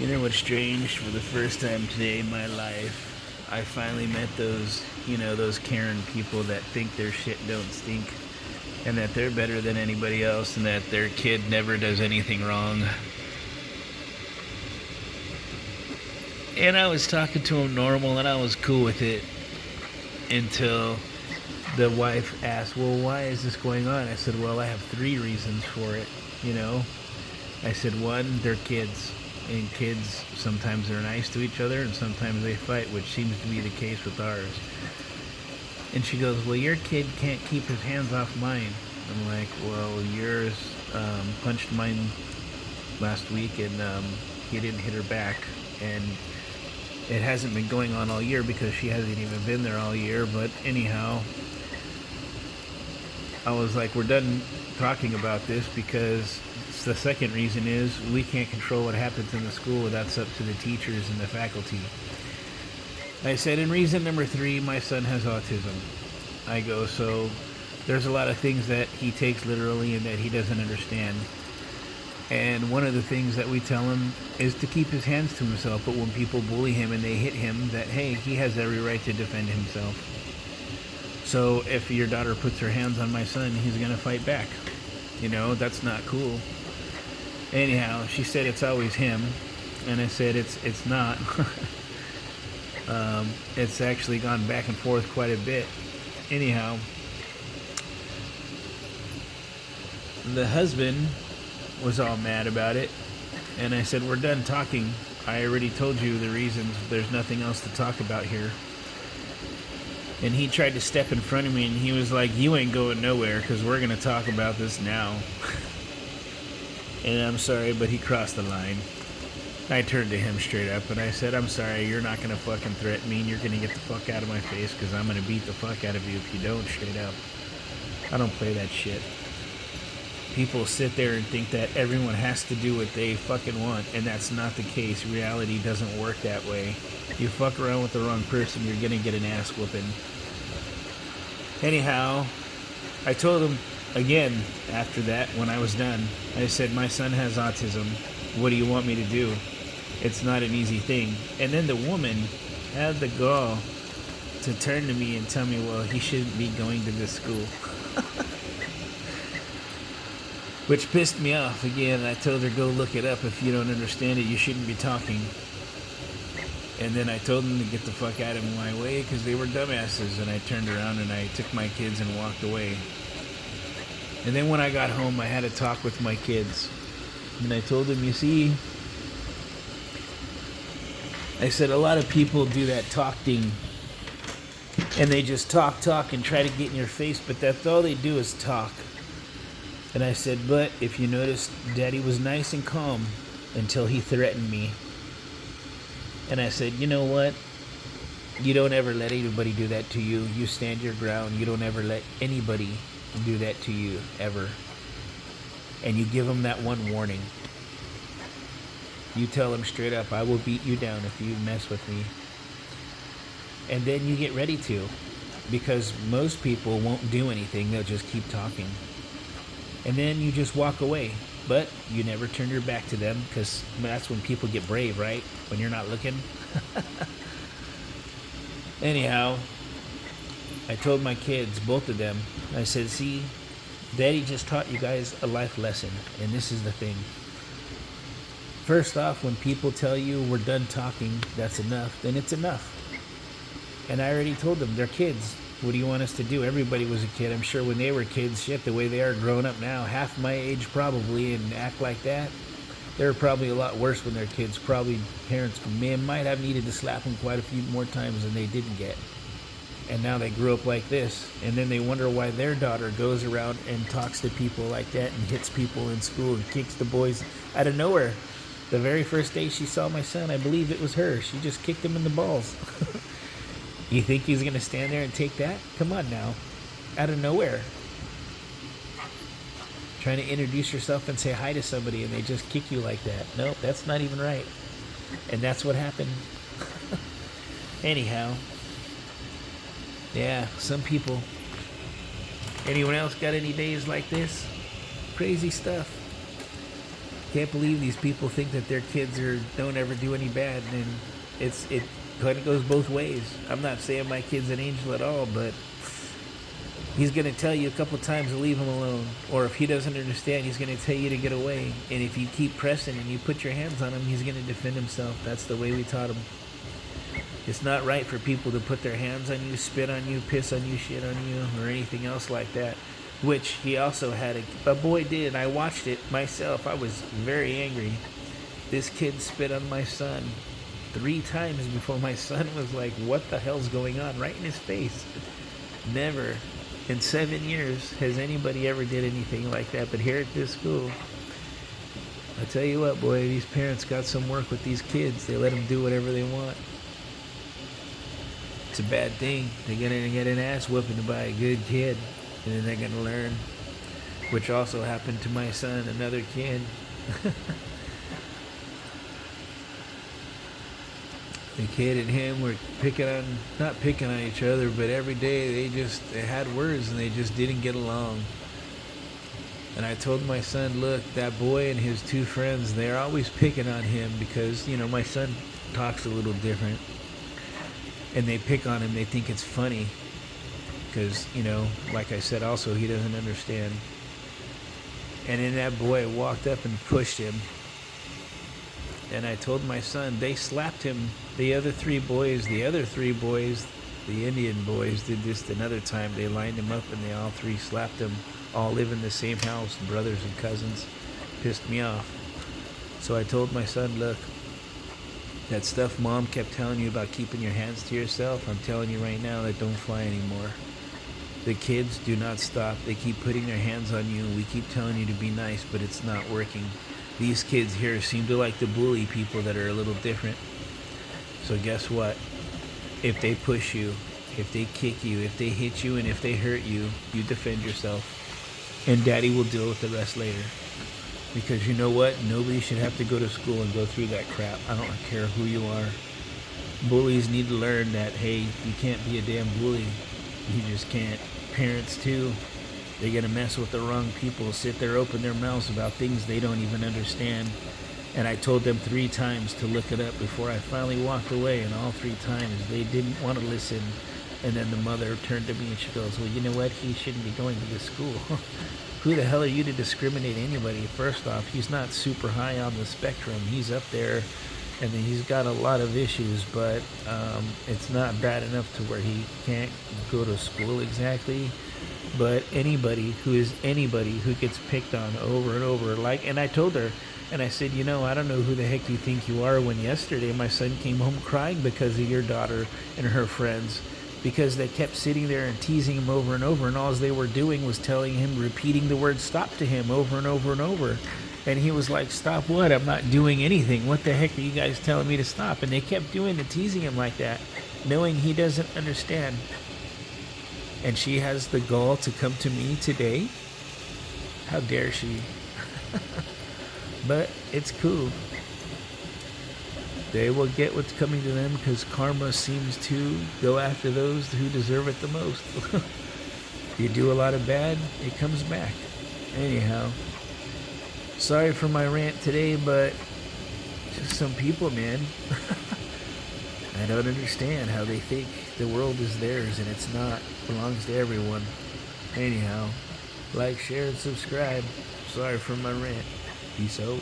You know what's strange? For the first time today in my life, I finally met those, those Karen people that think their shit don't stink and that they're better than anybody else and that their kid never does anything wrong. And I was talking to him normal and I was cool with it until the wife asked, well, why is this going on? I said, well, I have 3 reasons for it, I said, 1, they're kids. And kids, sometimes they're nice to each other and sometimes they fight, which seems to be the case with ours. And she goes, well, your kid can't keep his hands off mine. I'm like, well, yours punched mine last week and he didn't hit her back. And it hasn't been going on all year because she hasn't even been there all year. But anyhow, I was like, we're done talking about this because the second reason is we can't control what happens in the school. That's up to the teachers and the faculty. I said, and reason number 3, my son has autism. I go, so there's a lot of things that he takes literally and that he doesn't understand. And one of the things that we tell him is to keep his hands to himself. But when people bully him and they hit him, that, hey, he has every right to defend himself. So if your daughter puts her hands on my son, he's going to fight back. That's not cool. Anyhow, she said it's always him. And I said it's not. It's actually gone back and forth quite a bit. Anyhow, the husband was all mad about it. And I said, we're done talking. I already told you the reasons. There's nothing else to talk about here. And he tried to step in front of me and he was like, you ain't going nowhere because we're going to talk about this now. And I'm sorry, but he crossed the line. I turned to him straight up and I said, I'm sorry, you're not going to fucking threaten me and you're going to get the fuck out of my face because I'm going to beat the fuck out of you if you don't, straight up. I don't play that shit. People sit there and think that everyone has to do what they fucking want, and that's not the case. Reality doesn't work that way. You fuck around with the wrong person, you're going to get an ass whooping. Anyhow, I told him again after that when I was done, I said, my son has autism. What do you want me to do? It's not an easy thing. And then the woman had the gall to turn to me and tell me, well, he shouldn't be going to this school. Which pissed me off. Again, I told her, go look it up. If you don't understand it, you shouldn't be talking. And then I told them to get the fuck out of my way because they were dumbasses. And I turned around and I took my kids and walked away. And then when I got home, I had a talk with my kids. And I told them, you see, I said, a lot of people do that talk thing. And they just talk and try to get in your face. But that's all they do is talk. And I said, but if you notice, Daddy was nice and calm until he threatened me. And I said, you know what? You don't ever let anybody do that to you. You stand your ground. You don't ever let anybody do that to you, ever. And you give them that one warning. You tell them straight up, I will beat you down if you mess with me. And then you get ready to. Because most people won't do anything. They'll just keep talking. And then you just walk away. But you never turn your back to them because that's when people get brave, right? When you're not looking. Anyhow, I told my kids, both of them, I said, see, Daddy just taught you guys a life lesson. And this is the thing. First off, when people tell you we're done talking, that's enough, then it's enough. And I already told them, they're kids. What do you want us to do? Everybody was a kid. I'm sure when they were kids, shit, the way they are growing up now, half my age probably, and act like that. They're probably a lot worse when they're kids. Probably parents might have needed to slap them quite a few more times than they didn't get. And now they grew up like this. And then they wonder why their daughter goes around and talks to people like that and hits people in school and kicks the boys out of nowhere. The very first day she saw my son, I believe it was her. She just kicked him in the balls. You think he's going to stand there and take that? Come on now. Out of nowhere. Trying to introduce yourself and say hi to somebody and they just kick you like that. Nope, that's not even right. And that's what happened. Anyhow. Yeah, some people. Anyone else got any days like this? Crazy stuff. Can't believe these people think that their kids don't ever do any bad, and it kind of goes both ways. I'm not saying my kid's an angel at all, but he's going to tell you a couple times to leave him alone. Or if he doesn't understand, he's going to tell you to get away. And if you keep pressing and you put your hands on him, he's going to defend himself. That's the way we taught him. It's not right for people to put their hands on you, spit on you, piss on you, shit on you, or anything else like that. Which he also had a boy did. I watched it myself. I was very angry. This kid spit on my son 3 times before my son was like, what the hell's going on? Right in his face. Never in 7 years has anybody ever did anything like that. But here at this school, I tell you what, boy, these parents got some work with these kids. They let them do whatever they want. It's a bad thing. They're going to get an ass whooping by a good kid. And then they're going to learn. Which also happened to my son, another kid. The kid and him were not picking on each other, but every day they had words and they just didn't get along. And I told my son, look, that boy and his 2 friends, they're always picking on him because, my son talks a little different. And they pick on him, they think it's funny. Because, like I said, also, he doesn't understand. And then that boy walked up and pushed him. And I told my son, they slapped him. The other three boys, the Indian boys, did this another time. They lined him up and they all 3 slapped him. All live in the same house, brothers and cousins. Pissed me off. So I told my son, look, that stuff Mom kept telling you about keeping your hands to yourself, I'm telling you right now, that don't fly anymore. The kids do not stop. They keep putting their hands on you. We keep telling you to be nice, but it's not working. These kids here seem to like to bully people that are a little different. So guess what? If they push you, if they kick you, if they hit you, and if they hurt you, you defend yourself. And Daddy will deal with the rest later. Because you know what? Nobody should have to go to school and go through that crap. I don't care who you are. Bullies need to learn that, hey, you can't be a damn bully. You just can't. Parents too. They're going to mess with the wrong people, sit there, open their mouths about things they don't even understand. And I told them 3 times to look it up before I finally walked away, and all 3 times they didn't want to listen. And then the mother turned to me and she goes, well, you know what? He shouldn't be going to this school. Who the hell are you to discriminate anybody? First off, he's not super high on the spectrum. He's up there, and he's got a lot of issues, but it's not bad enough to where he can't go to school exactly. But anybody who gets picked on over and over, and I told her, and I said, I don't know who the heck you think you are, when yesterday my son came home crying because of your daughter and her friends, because they kept sitting there and teasing him over and over, and all they were doing was telling him, repeating the word stop to him over and over and over. And he was like, stop what? I'm not doing anything. What the heck are you guys telling me to stop? And they kept doing the teasing him like that, knowing he doesn't understand. And she has the gall to come to me today? How dare she? But it's cool. They will get what's coming to them because karma seems to go after those who deserve it the most. You do a lot of bad, it comes back. Anyhow, sorry for my rant today, but just some people, man. I don't understand how they think the world is theirs and it's not. It belongs to everyone. Anyhow, like, share, and subscribe. Sorry for my rant. Peace out.